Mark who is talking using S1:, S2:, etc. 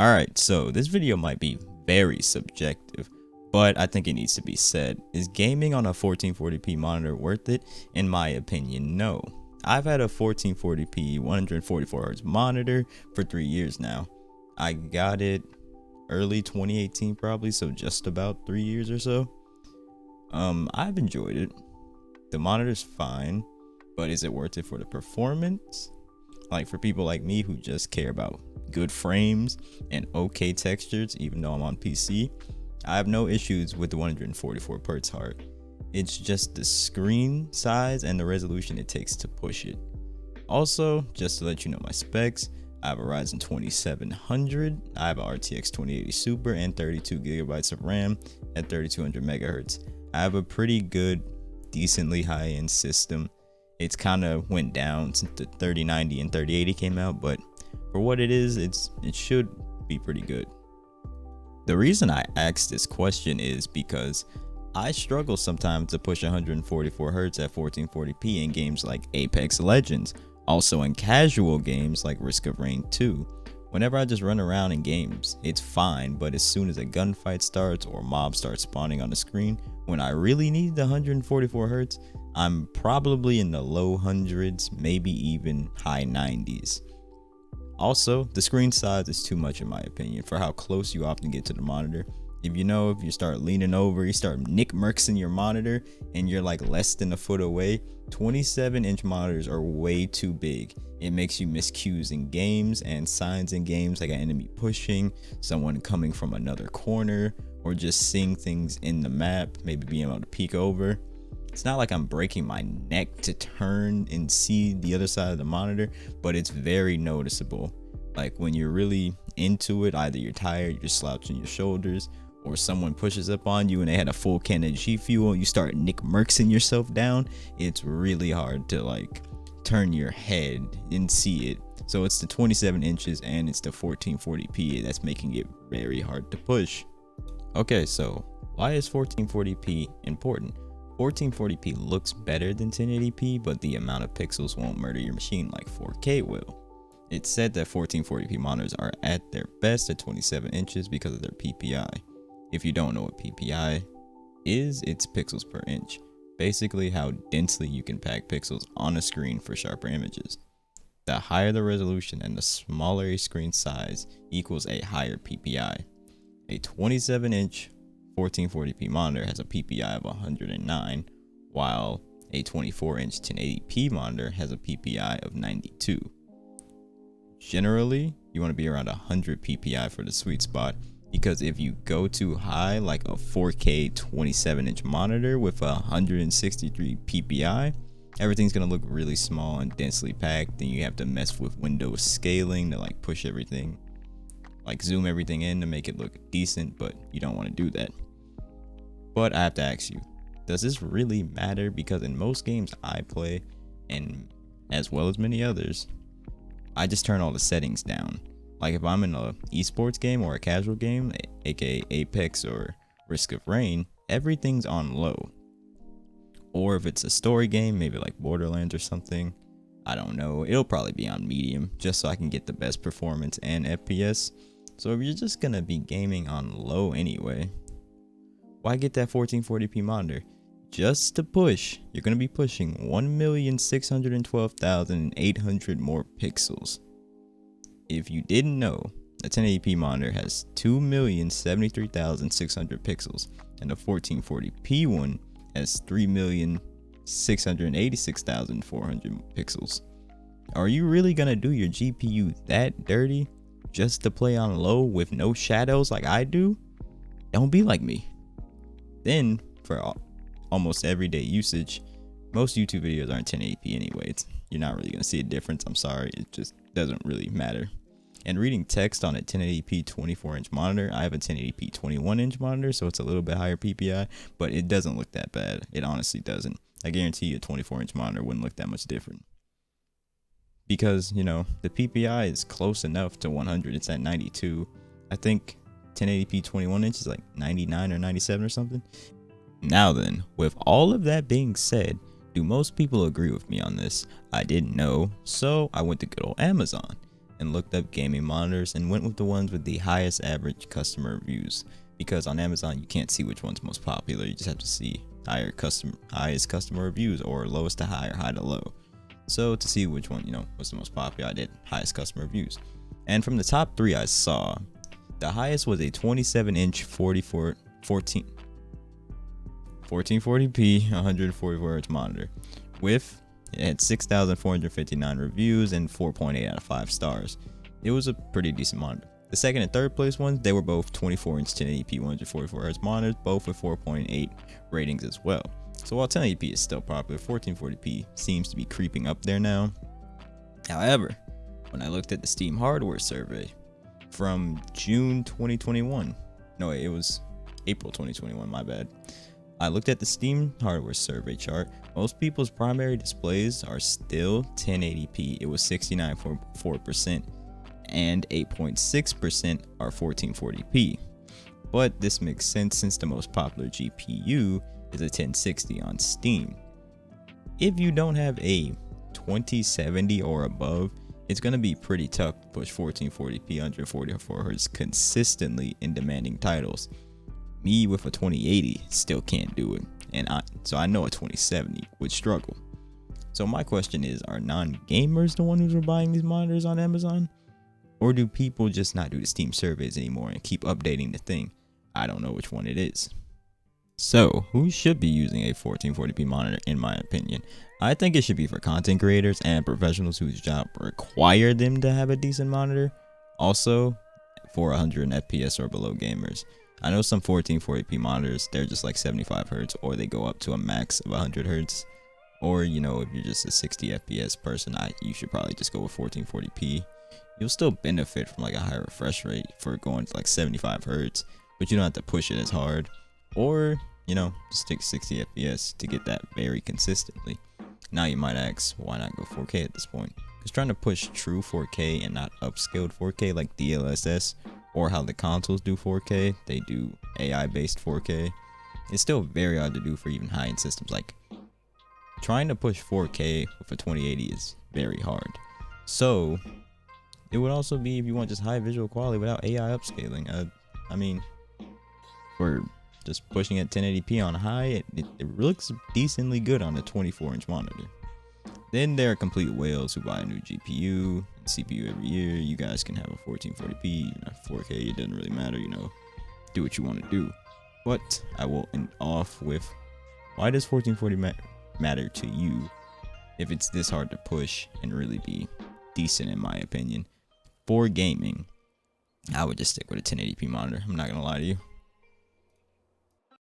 S1: Alright, so this video might be very subjective, but I think it needs to be said. Is gaming on a 1440p monitor worth it? In my opinion, no. I've had a 1440p 144Hz monitor for 3 years now. I got it early 2018 probably, so just about 3 years or so. I've enjoyed it. The monitor's fine, but is it worth it for the performance? Like for people like me who just care about good frames and okay textures, even though I'm on PC, I have no issues with the 144Hz heart. It's just the screen size and the resolution it takes to push it. Also, just to let you know my specs, I have a Ryzen 2700, I have a RTX 2080 Super and 32GB of RAM at 3200 MHz. I have a pretty good, decently high-end system. It's kind of went down since the 3090 and 3080 came out, but for what it is, it should be pretty good. The reason I asked this question is because I struggle sometimes to push 144Hz at 1440p in games like Apex Legends, also in casual games like Risk of Rain 2. Whenever I just run around in games, it's fine, but as soon as a gunfight starts or mobs start spawning on the screen, when I really need the 144Hz, I'm probably in the low hundreds, maybe even high 90s. Also, the screen size is too much in my opinion for how close you often get to the monitor. If you start leaning over, you start Nick Mercsing your monitor and you're like less than a foot away, 27-inch monitors are way too big. It makes you miss cues in games and signs in games like an enemy pushing, someone coming from another corner, or just seeing things in the map, maybe being able to peek over. It's not like I'm breaking my neck to turn and see the other side of the monitor, but it's very noticeable. Like when you're really into it, either you're tired, you're slouching your shoulders, or someone pushes up on you and they had a full can of G Fuel, you start Nick Mercsing yourself down. It's really hard to like turn your head and see it. So it's the 27 inches and it's the 1440p that's making it very hard to push. Okay, so why is 1440p important? 1440p looks better than 1080p, but the amount of pixels won't murder your machine like 4K will. It's said that 1440p monitors are at their best at 27 inches because of their PPI. If you don't know what PPI is, it's pixels per inch. Basically how densely you can pack pixels on a screen for sharper images. The higher the resolution and the smaller a screen size equals a higher PPI. A 27-inch 1440p monitor has a PPI of 109, while a 24-inch 1080p monitor has a PPI of 92. Generally, you want to be around 100 PPI for the sweet spot, because if you go too high, like a 4K 27-inch monitor with 163 PPI, everything's going to look really small and densely packed, and you have to mess with Windows scaling to like push everything, like zoom everything in to make it look decent, but you don't want to do that. But I have to ask you, does this really matter? Because in most games I play, and as well as many others, I just turn all the settings down. Like if I'm in a esports game or a casual game, aka Apex or Risk of Rain, everything's on low. Or if it's a story game, maybe like Borderlands or something, I don't know, it'll probably be on medium, just so I can get the best performance and FPS. So if you're just gonna be gaming on low anyway, why get that 1440p monitor? Just to push, you're going to be pushing 1,612,800 more pixels. If you didn't know, a 1080p monitor has 2,073,600 pixels, and the 1440p one has 3,686,400 pixels. Are you really going to do your GPU that dirty just to play on low with no shadows like I do? Don't be like me. Then, for almost everyday usage, most YouTube videos aren't 1080p anyway. You're not really going to see a difference. I'm sorry, it just doesn't really matter. And reading text on a 1080p 24-inch monitor, I have a 1080p 21-inch monitor, so it's a little bit higher PPI, but it doesn't look that bad. It honestly doesn't. I guarantee you a 24-inch monitor wouldn't look that much different. Because, you know, the PPI is close enough to 100. It's at 92. I think 1080p 21 inch is like 99 or 97 or something. Now then, with all of that being said, do most people agree with me on this? I didn't know, so I went to good old Amazon. and looked up gaming monitors and went with the ones with the highest average customer reviews, because on Amazon you can't see which one's most popular. You just have to see highest customer reviews, or lowest to high or high to low. So to see which one, was the most popular, I did highest customer reviews. And from the top 3 I saw, the highest was a 27-inch 1440p 144 Hz monitor it had 6,459 reviews and 4.8 out of 5 stars. It was a pretty decent monitor. The second and third place ones, they were both 24-inch 1080p 144 Hz monitors, both with 4.8 ratings as well. So while 1080p is still popular, 1440p seems to be creeping up there now. However, when I looked at the Steam hardware survey from June 2021, no, it was April 2021, my bad. I looked at the Steam hardware survey chart. Most people's primary displays are still 1080p. It was 69.4%, and 8.6% are 1440p. But this makes sense since the most popular GPU is a 1060 on Steam. If you don't have a 2070 or above, it's going to be pretty tough to push 1440p 144 Hz consistently in demanding titles. Me with a 2080 still can't do it, so I know a 2070 would struggle. So my question is, are non-gamers the ones who are buying these monitors on Amazon? Or do people just not do the Steam surveys anymore and keep updating the thing? I don't know which one it is. So, who should be using a 1440p monitor in my opinion? I think it should be for content creators and professionals whose job require them to have a decent monitor. Also, for 100 FPS or below gamers. I know some 1440p monitors, they're just like 75 Hz, or they go up to a max of 100 Hz. Or, if you're just a 60 FPS person, you should probably just go with 1440p. You'll still benefit from like a higher refresh rate for going to like 75 Hz, but you don't have to push it as hard. Or, just stick 60 FPS to get that very consistently. Now you might ask, why not go 4K at this point? Because trying to push true 4K and not upscaled 4K like DLSS, or how the consoles do 4K, they do AI based 4K. It's still very hard to do for even high-end systems. Like, trying to push 4K with a 2080 is very hard. So it would also be if you want just high visual quality without AI upscaling. I mean, for just pushing at 1080p on high, it looks decently good on a 24-inch monitor. Then there are complete whales who buy a new GPU and CPU every year. You guys can have a 1440p, 4K, it doesn't really matter, do what you want to do. But I will end off with, why does 1440 matter to you if it's this hard to push and really be decent in my opinion? For gaming, I would just stick with a 1080p monitor. I'm not gonna lie to you.